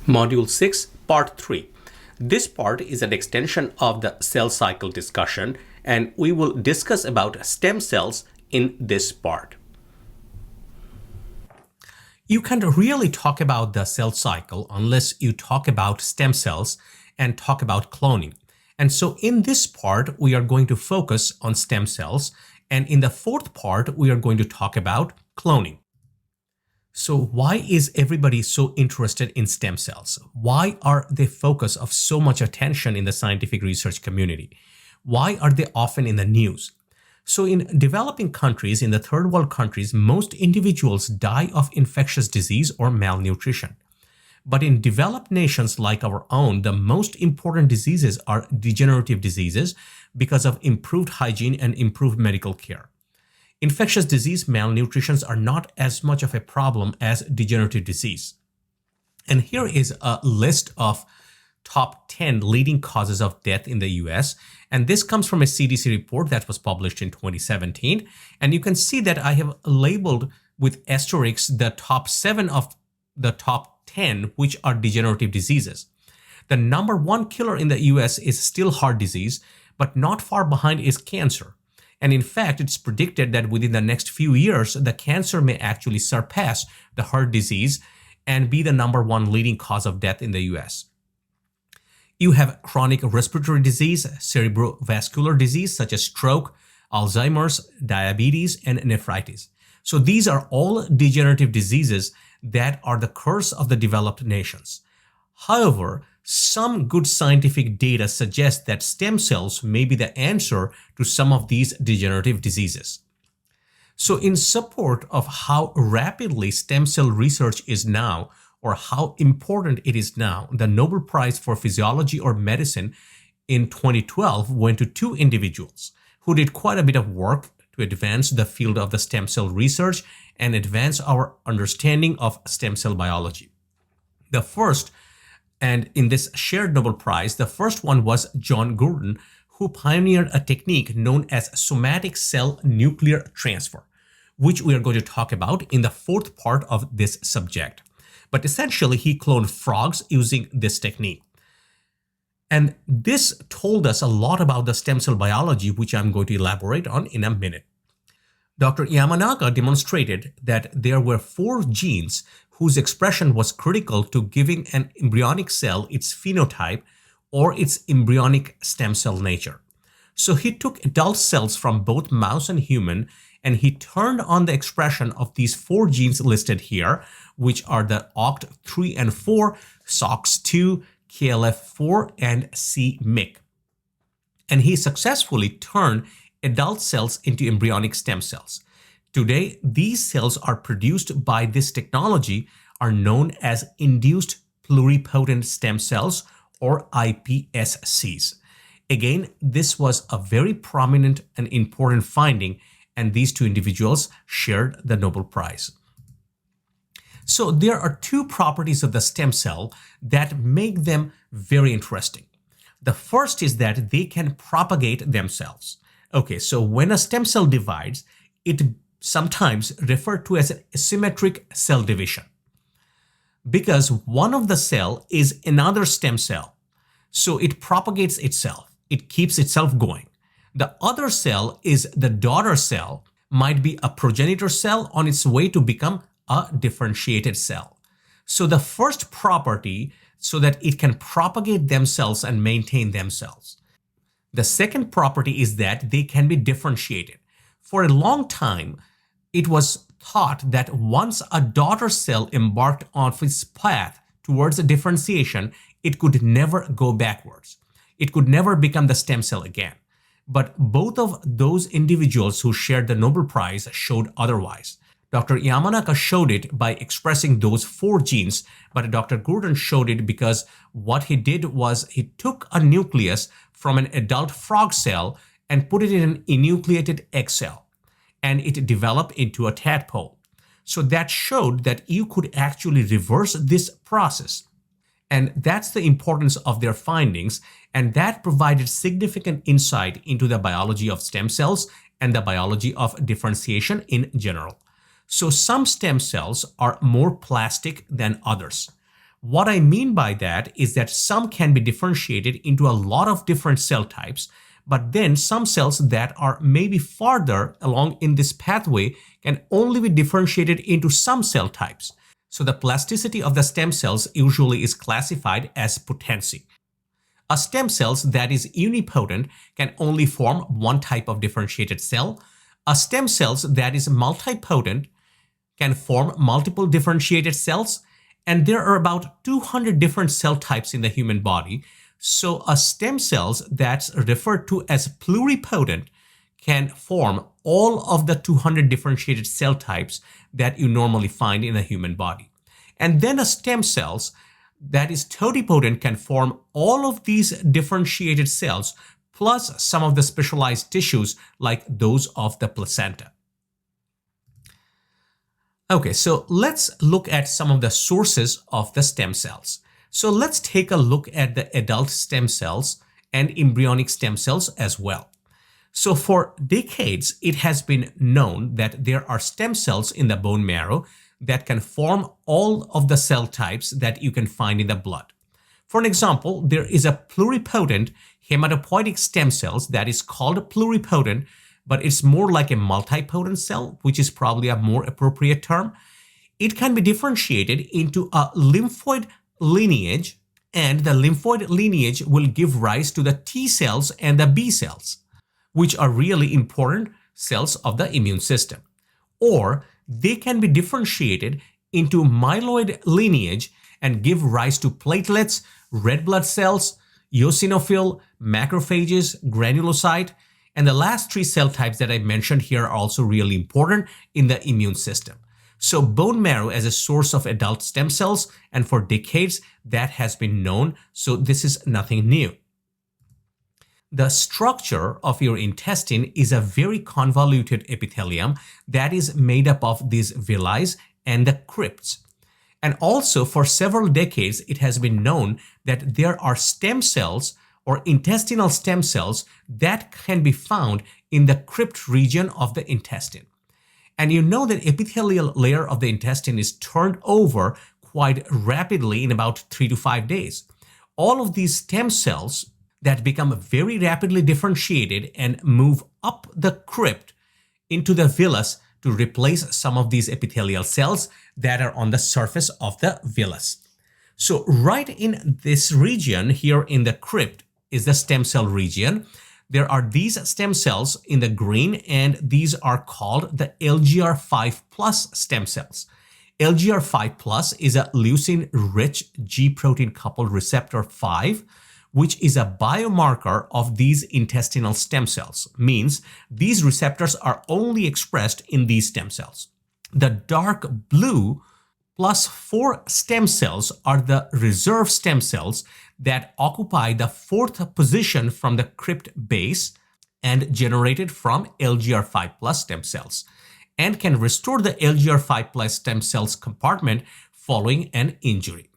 Module 6, Part 3. This part is an extension of the cell cycle discussion, and we will discuss about stem cells in this part. You can't really talk about the cell cycle unless you talk about stem cells and talk about cloning. And so in this part, we are going to focus on stem cells, and in the fourth part, we are going to talk about cloning. So why is everybody so interested in stem cells? Why are they focus of so much attention in the scientific research community? Why are they often in the news? So in developing countries, in the third world countries, most individuals die of infectious disease or malnutrition. But in developed nations like our own, the most important diseases are degenerative diseases because of improved hygiene and improved medical care. Infectious disease malnutritions are not as much of a problem as degenerative disease. And here is a list of top 10 leading causes of death in the US. And this comes from a CDC report that was published in 2017. And you can see that I have labeled with asterisks the top 7 of the top 10, which are degenerative diseases. The number 1 killer in the US is still heart disease, but not far behind is cancer. And in fact, it's predicted that within the next few years, the cancer may actually surpass the heart disease and be the number 1 leading cause of death in the US. You have chronic respiratory disease, cerebrovascular disease such as stroke, Alzheimer's, diabetes, and nephritis. So these are all degenerative diseases that are the curse of the developed nations. However, some good scientific data suggests that stem cells may be the answer to some of these degenerative diseases. So in support of how rapidly stem cell research is now, or how important it is now, the Nobel Prize for Physiology or Medicine in 2012 went to 2 individuals who did quite a bit of work to advance the field of the stem cell research and advance our understanding of stem cell biology. The first, and in this shared Nobel Prize, the first one was John Gurdon, who pioneered a technique known as somatic cell nuclear transfer, which we are going to talk about in the fourth part of this subject. But essentially, he cloned frogs using this technique. And this told us a lot about the stem cell biology, which I'm going to elaborate on in a minute. Dr. Yamanaka demonstrated that there were 4 genes whose expression was critical to giving an embryonic cell its phenotype or its embryonic stem cell nature. So he took adult cells from both mouse and human, and he turned on the expression of these 4 genes listed here, which are the OCT3 and 4, SOX2, KLF4, and c-MYC. And he successfully turned adult cells into embryonic stem cells. Today, these cells are produced by this technology are known as induced pluripotent stem cells or iPSCs. Again, this was a very prominent and important finding, and these 2 individuals shared the Nobel Prize. So there are 2 properties of the stem cell that make them very interesting. The first is that they can propagate themselves. Okay, so when a stem cell divides, it sometimes referred to as an asymmetric cell division because one of the cell is another stem cell. So it propagates itself. It keeps itself going. The other cell is the daughter cell, might be a progenitor cell on its way to become a differentiated cell. So the first property, so that it can propagate themselves and maintain themselves. The second property is that they can be differentiated. For a long time, it was thought that once a daughter cell embarked on its path towards a differentiation, it could never go backwards. It could never become the stem cell again. But both of those individuals who shared the Nobel Prize showed otherwise. Dr. Yamanaka showed it by expressing those 4 genes, but Dr. Gurdon showed it because what he did was he took a nucleus from an adult frog cell and put it in an enucleated egg cell, and it developed into a tadpole. So that showed that you could actually reverse this process. And that's the importance of their findings, and that provided significant insight into the biology of stem cells and the biology of differentiation in general. So some stem cells are more plastic than others. What I mean by that is that some can be differentiated into a lot of different cell types, but then some cells that are maybe farther along in this pathway can only be differentiated into some cell types. So the plasticity of the stem cells usually is classified as potency. A stem cell that is unipotent can only form one type of differentiated cell. A stem cell that is multipotent can form multiple differentiated cells, and there are about 200 different cell types in the human body. So a stem cell that's referred to as pluripotent can form all of the 200 differentiated cell types that you normally find in a human body. And then a stem cell that is totipotent can form all of these differentiated cells plus some of the specialized tissues like those of the placenta. Okay, so let's look at some of the sources of the stem cells. So let's take a look at the adult stem cells and embryonic stem cells as well. So for decades, it has been known that there are stem cells in the bone marrow that can form all of the cell types that you can find in the blood. For an example, there is a pluripotent hematopoietic stem cells that is called pluripotent, but it's more like a multipotent cell, which is probably a more appropriate term. It can be differentiated into a lymphoid lineage, and the lymphoid lineage will give rise to the T cells and the B cells, which are really important cells of the immune system. Or they can be differentiated into myeloid lineage and give rise to platelets, red blood cells, eosinophil, macrophages, granulocyte, and the last three cell types that I mentioned here are also really important in the immune system. So bone marrow as a source of adult stem cells, and for decades that has been known, so this is nothing new. The structure of your intestine is a very convoluted epithelium that is made up of these villi and the crypts. And also for several decades it has been known that there are stem cells or intestinal stem cells that can be found in the crypt region of the intestine. And you know that epithelial layer of the intestine is turned over quite rapidly in about 3 to 5 days. All of these stem cells that become very rapidly differentiated and move up the crypt into the villus to replace some of these epithelial cells that are on the surface of the villus. So right in this region here in the crypt is the stem cell region. There are these stem cells in the green, and these are called the LGR5 plus stem cells. LGR5 plus is a leucine-rich G protein coupled receptor 5, which is a biomarker of these intestinal stem cells. Means these receptors are only expressed in these stem cells. The dark blue plus 4 stem cells are the reserve stem cells that occupy the 4th position from the crypt base and generated from LGR5 plus stem cells, and can restore the LGR5 plus stem cells compartment following an injury.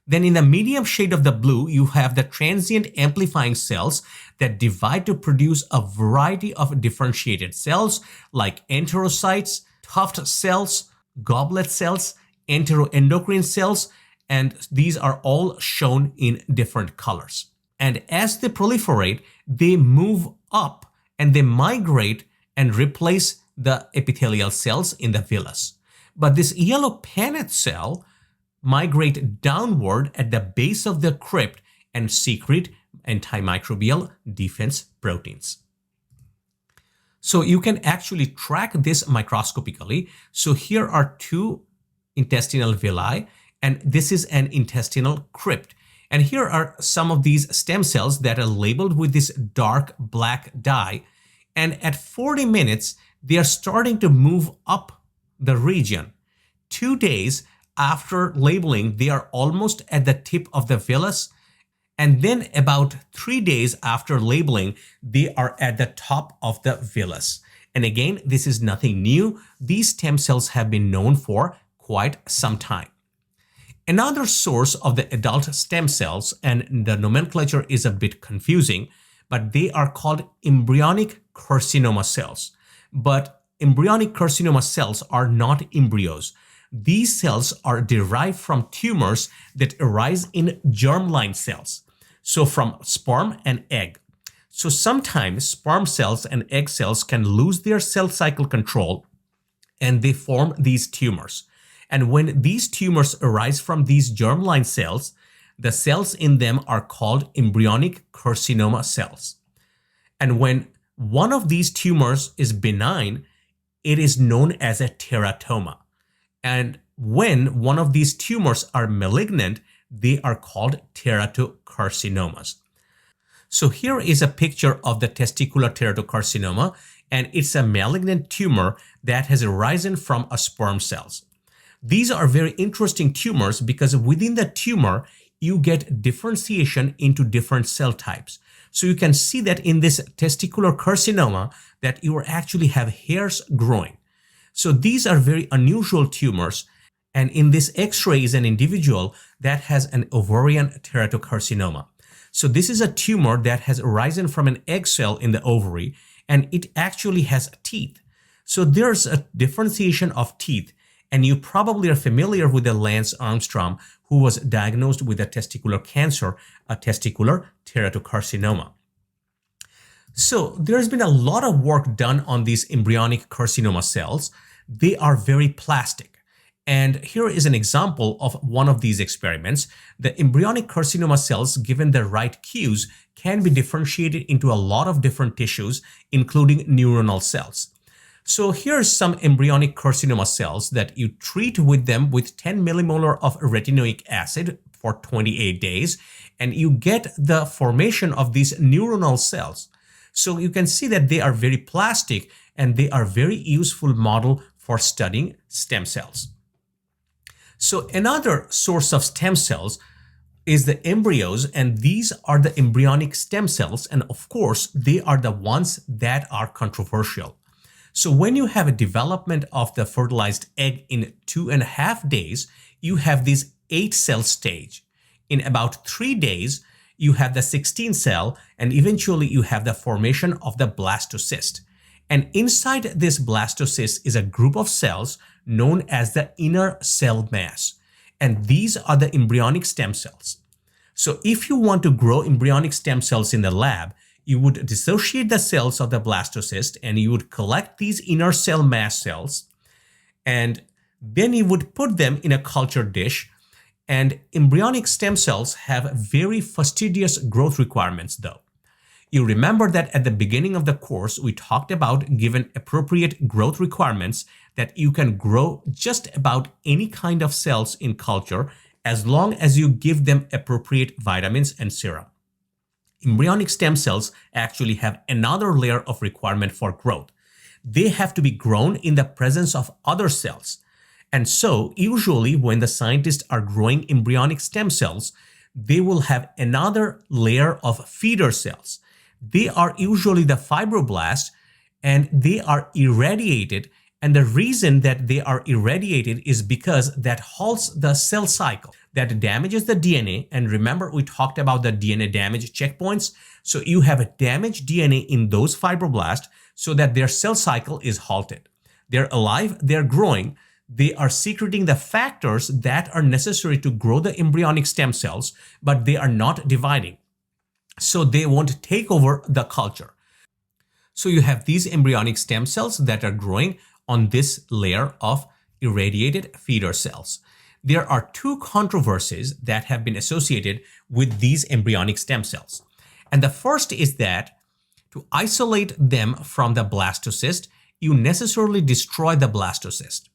Then in the medium shade of the blue, you have the transient amplifying cells that divide to produce a variety of differentiated cells like enterocytes, tuft cells, goblet cells, enteroendocrine cells, and these are all shown in different colors. And as they proliferate, they move up and they migrate and replace the epithelial cells in the villus. But this yellow pannate cell migrate downward at the base of the crypt and secrete antimicrobial defense proteins. So you can actually track this microscopically. So here are 2 intestinal villi, and this is an intestinal crypt. And here are some of these stem cells that are labeled with this dark black dye. And at 40 minutes, they are starting to move up the region. 2 days after labeling, they are almost at the tip of the villus. And then about 3 days after labeling, they are at the top of the villus. And again, this is nothing new. These stem cells have been known for quite some time. Another source of the adult stem cells, and the nomenclature is a bit confusing, but they are called embryonic carcinoma cells. But embryonic carcinoma cells are not embryos. these cells are derived from tumors that arise in germline cells, so from sperm and egg. So sometimes sperm cells and egg cells can lose their cell cycle control and they form these tumors. And when these tumors arise from these germline cells, the cells in them are called embryonic carcinoma cells. And when one of these tumors is benign, it is known as a teratoma. And when one of these tumors are malignant, they are called teratocarcinomas. So here is a picture of the testicular teratocarcinoma, and it's a malignant tumor that has arisen from a sperm cells. These are very interesting tumors because within the tumor, you get differentiation into different cell types. So you can see that in this testicular carcinoma that you actually have hairs growing. So these are very unusual tumors. And in this X-ray is an individual that has an ovarian teratocarcinoma. So this is a tumor that has arisen from an egg cell in the ovary, and it actually has teeth. So there's a differentiation of teeth, and you probably are familiar with the Lance Armstrong, who was diagnosed with a testicular cancer, a testicular teratocarcinoma. So there's been a lot of work done on these embryonic carcinoma cells. They are very plastic. And here is an example of one of these experiments. The embryonic carcinoma cells, given the right cues, can be differentiated into a lot of different tissues, including neuronal cells. So here's some embryonic carcinoma cells that you treat with them with 10 millimolar of retinoic acid for 28 days, and you get the formation of these neuronal cells. So you can see that they are very plastic and they are very useful model for studying stem cells. So another source of stem cells is the embryos, and these are the embryonic stem cells, and of course they are the ones that are controversial. So when you have a development of the fertilized egg in 2.5 days, you have this 8-cell stage. In about 3 days, you have the 16-cell, and eventually you have the formation of the blastocyst. And inside this blastocyst is a group of cells known as the inner cell mass. And these are the embryonic stem cells. So if you want to grow embryonic stem cells in the lab, you would dissociate the cells of the blastocyst and you would collect these inner cell mass cells, and then you would put them in a culture dish. And embryonic stem cells have very fastidious growth requirements though. You remember that at the beginning of the course, we talked about given appropriate growth requirements that you can grow just about any kind of cells in culture as long as you give them appropriate vitamins and serum. Embryonic stem cells actually have another layer of requirement for growth. They have to be grown in the presence of other cells. And so usually when the scientists are growing embryonic stem cells, they will have another layer of feeder cells. They are usually the fibroblasts, and they are irradiated. And the reason that they are irradiated is because that halts the cell cycle, that damages the DNA. And remember, we talked about the DNA damage checkpoints. So you have a damaged DNA in those fibroblasts so that their cell cycle is halted. They're alive, they're growing, they are secreting the factors that are necessary to grow the embryonic stem cells, but they are not dividing. So they won't take over the culture. So you have these embryonic stem cells that are growing on this layer of irradiated feeder cells. There are two controversies that have been associated with these embryonic stem cells. And the first is that to isolate them from the blastocyst, you necessarily destroy the blastocyst.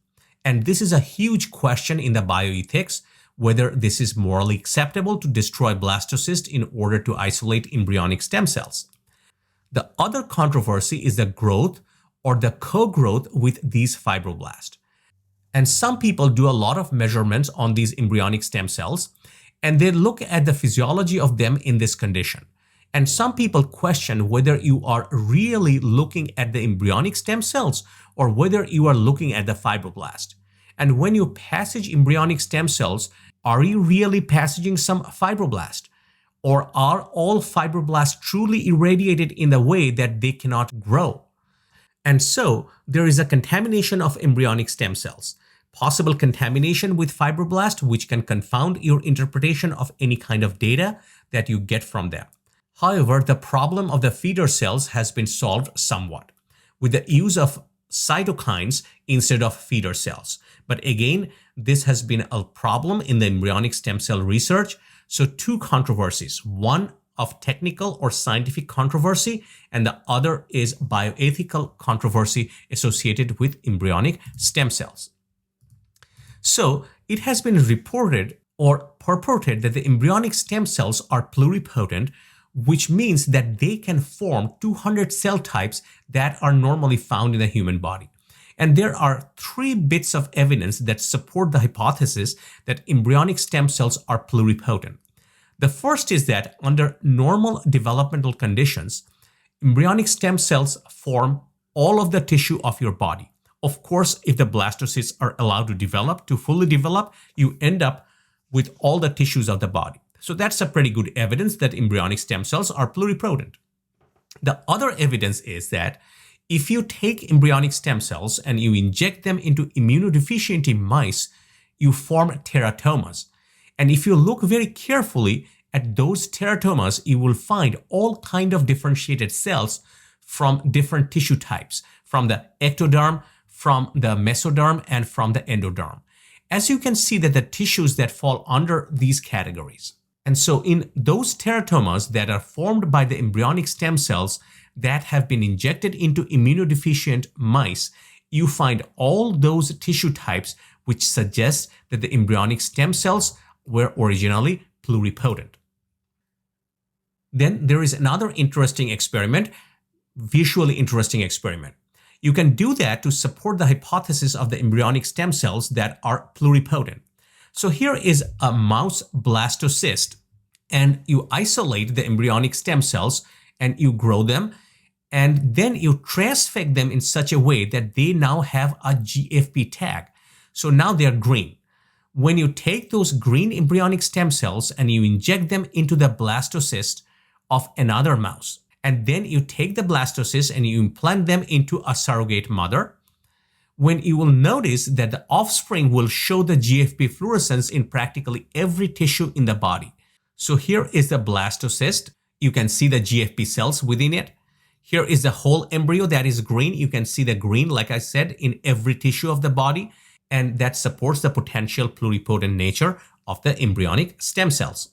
And this is a huge question in the bioethics, whether this is morally acceptable to destroy blastocyst in order to isolate embryonic stem cells. The other controversy is the growth or the co-growth with these fibroblasts. And some people do a lot of measurements on these embryonic stem cells, and they look at the physiology of them in this condition. And some people question whether you are really looking at the embryonic stem cells or whether you are looking at the fibroblast. And when you passage embryonic stem cells, are you really passaging some fibroblast? Or are all fibroblasts truly irradiated in the way that they cannot grow? And so there is a contamination of embryonic stem cells. possible contamination with fibroblast, which can confound your interpretation of any kind of data that you get from them. However, the problem of the feeder cells has been solved somewhat with the use of cytokines instead of feeder cells. But again, this has been a problem in the embryonic stem cell research. So two controversies, one of technical or scientific controversy, and the other is bioethical controversy associated with embryonic stem cells. So it has been reported or purported that the embryonic stem cells are pluripotent, which means that they can form 200 cell types that are normally found in the human body. And there are 3 bits of evidence that support the hypothesis that embryonic stem cells are pluripotent. The first is that under normal developmental conditions, embryonic stem cells form all of the tissue of your body. Of course, if the blastocysts are allowed to fully develop, you end up with all the tissues of the body. So that's a pretty good evidence that embryonic stem cells are pluripotent. The other evidence is that if you take embryonic stem cells and you inject them into immunodeficient mice, you form teratomas. And if you look very carefully at those teratomas, you will find all kind of differentiated cells from different tissue types, from the ectoderm, from the mesoderm, and from the endoderm. As you can see that the tissues that fall under these categories. And so in those teratomas that are formed by the embryonic stem cells that have been injected into immunodeficient mice, you find all those tissue types which suggest that the embryonic stem cells were originally pluripotent. Then there is another interesting experiment, visually interesting experiment. You can do that to support the hypothesis of the embryonic stem cells that are pluripotent. So here is a mouse blastocyst, and you isolate the embryonic stem cells and you grow them, and then you transfect them in such a way that they now have a GFP tag. So now they're green. When you take those green embryonic stem cells and you inject them into the blastocyst of another mouse, and then you take the blastocyst and you implant them into a surrogate mother, when you will notice that the offspring will show the GFP fluorescence in practically every tissue in the body. So here is the blastocyst. You can see the GFP cells within it. Here is the whole embryo that is green. You can see the green, like I said, in every tissue of the body, and that supports the potential pluripotent nature of the embryonic stem cells.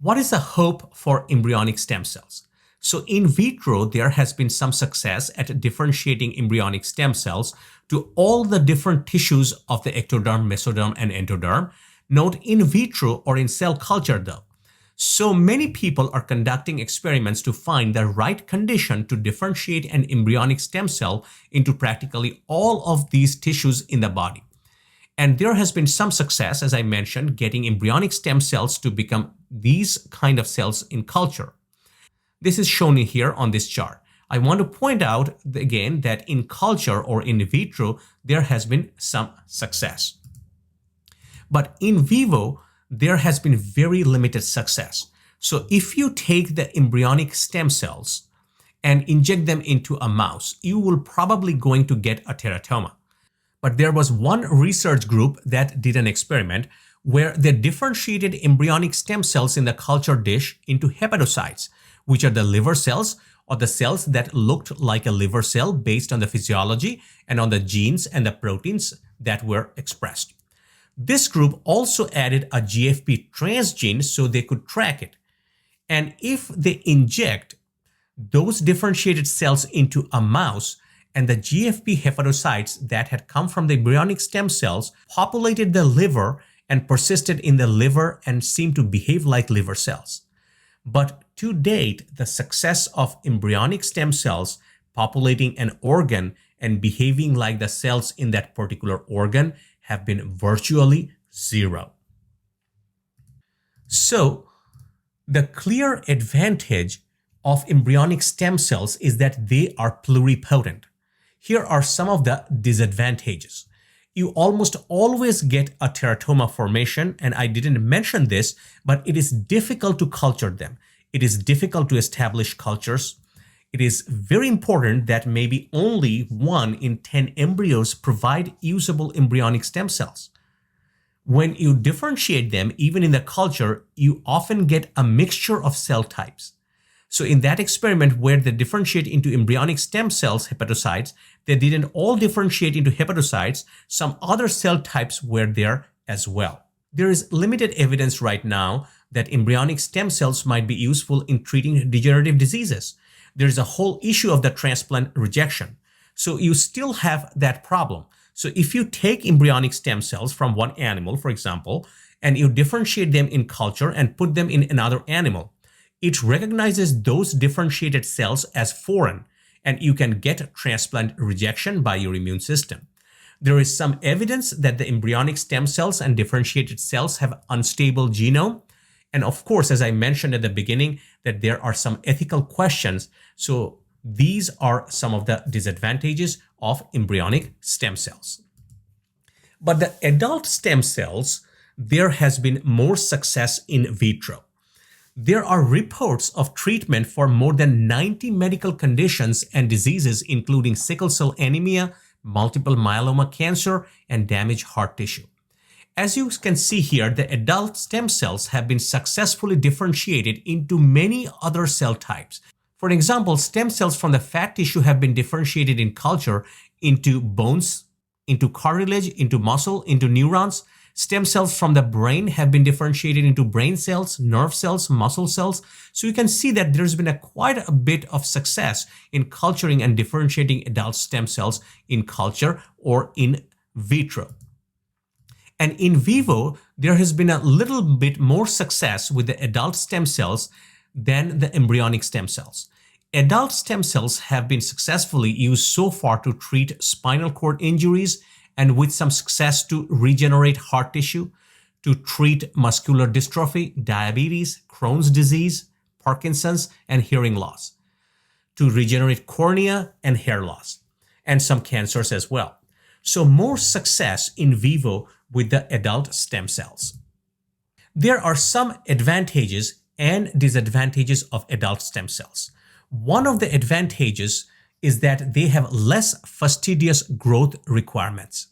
What is the hope for embryonic stem cells? So in vitro, there has been some success at differentiating embryonic stem cells to all the different tissues of the ectoderm, mesoderm, and endoderm. Note in vitro or in cell culture though. So many people are conducting experiments to find the right condition to differentiate an embryonic stem cell into practically all of these tissues in the body. And there has been some success, as I mentioned, getting embryonic stem cells to become these kind of cells in culture. This is shown here on this chart. I want to point out again that in culture or in vitro, there has been some success. But in vivo, there has been very limited success. So if you take the embryonic stem cells and inject them into a mouse, you will probably going to get a teratoma. But there was one research group that did an experiment where they differentiated embryonic stem cells in the culture dish into hepatocytes, which are the liver cells or the cells that looked like a liver cell based on the physiology and on the genes and the proteins that were expressed. This group also added a GFP transgene so they could track it. And if they inject those differentiated cells into a mouse, and the GFP hepatocytes that had come from the embryonic stem cells populated the liver and persisted in the liver and seemed to behave like liver cells. But to date, the success of embryonic stem cells populating an organ and behaving like the cells in that particular organ have been virtually zero. So, the clear advantage of embryonic stem cells is that they are pluripotent. Here are some of the disadvantages. You almost always get a teratoma formation, and I didn't mention this, but it is difficult to culture them. It is difficult to establish cultures. it is very important that maybe only 1 in 10 embryos provide usable embryonic stem cells. When you differentiate them, even in the culture, you often get a mixture of cell types. So in that experiment where they differentiate into embryonic stem cells, hepatocytes, they didn't all differentiate into hepatocytes. Some other cell types were there as well. There is limited evidence right now that embryonic stem cells might be useful in treating degenerative diseases. There's a whole issue of the transplant rejection. So you still have that problem. So if you take embryonic stem cells from one animal, for example, and you differentiate them in culture and put them in another animal, it recognizes those differentiated cells as foreign, and you can get transplant rejection by your immune system. There is some evidence that the embryonic stem cells and differentiated cells have unstable genome. And of course, as I mentioned at the beginning, that there are some ethical questions. So these are some of the disadvantages of embryonic stem cells. But the adult stem cells, there has been more success in vitro. There are reports of treatment for more than 90 medical conditions and diseases, including sickle cell anemia, multiple myeloma cancer, and damaged heart tissue. As you can see here, the adult stem cells have been successfully differentiated into many other cell types. For example, stem cells from the fat tissue have been differentiated in culture into bones, into cartilage, into muscle, into neurons. Stem cells from the brain have been differentiated into brain cells, nerve cells, muscle cells. So you can see that there's been quite a bit of success in culturing and differentiating adult stem cells in culture or in vitro. And in vivo, there has been a little bit more success with the adult stem cells than the embryonic stem cells. Adult stem cells have been successfully used so far to treat spinal cord injuries and with some success to regenerate heart tissue, to treat muscular dystrophy, diabetes, Crohn's disease, Parkinson's, and hearing loss, to regenerate cornea and hair loss, and some cancers as well. So more success in vivo with the adult stem cells. There are some advantages and disadvantages of adult stem cells. One of the advantages is that they have less fastidious growth requirements.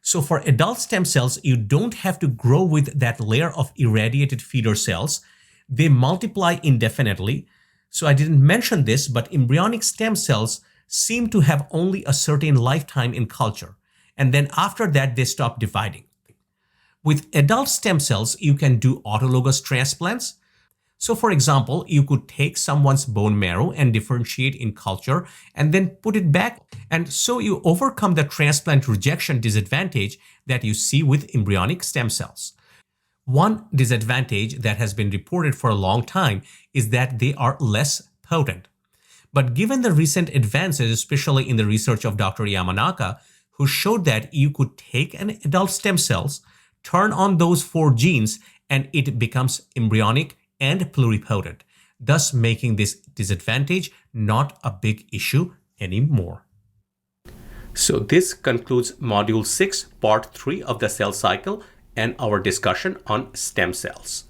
So for adult stem cells, you don't have to grow with that layer of irradiated feeder cells. They multiply indefinitely. So I didn't mention this, but embryonic stem cells seem to have only a certain lifetime in culture. And then after that, they stop dividing. With adult stem cells, you can do autologous transplants. So for example, you could take someone's bone marrow and differentiate in culture and then put it back. And so you overcome the transplant rejection disadvantage that you see with embryonic stem cells. One disadvantage that has been reported for a long time is that they are less potent. But given the recent advances, especially in the research of Dr. Yamanaka, who showed that you could take an adult stem cells, turn on those 4 genes, and it becomes embryonic and pluripotent, thus making this disadvantage not a big issue anymore. So this concludes Module 6, Part 3 of the cell cycle and our discussion on stem cells.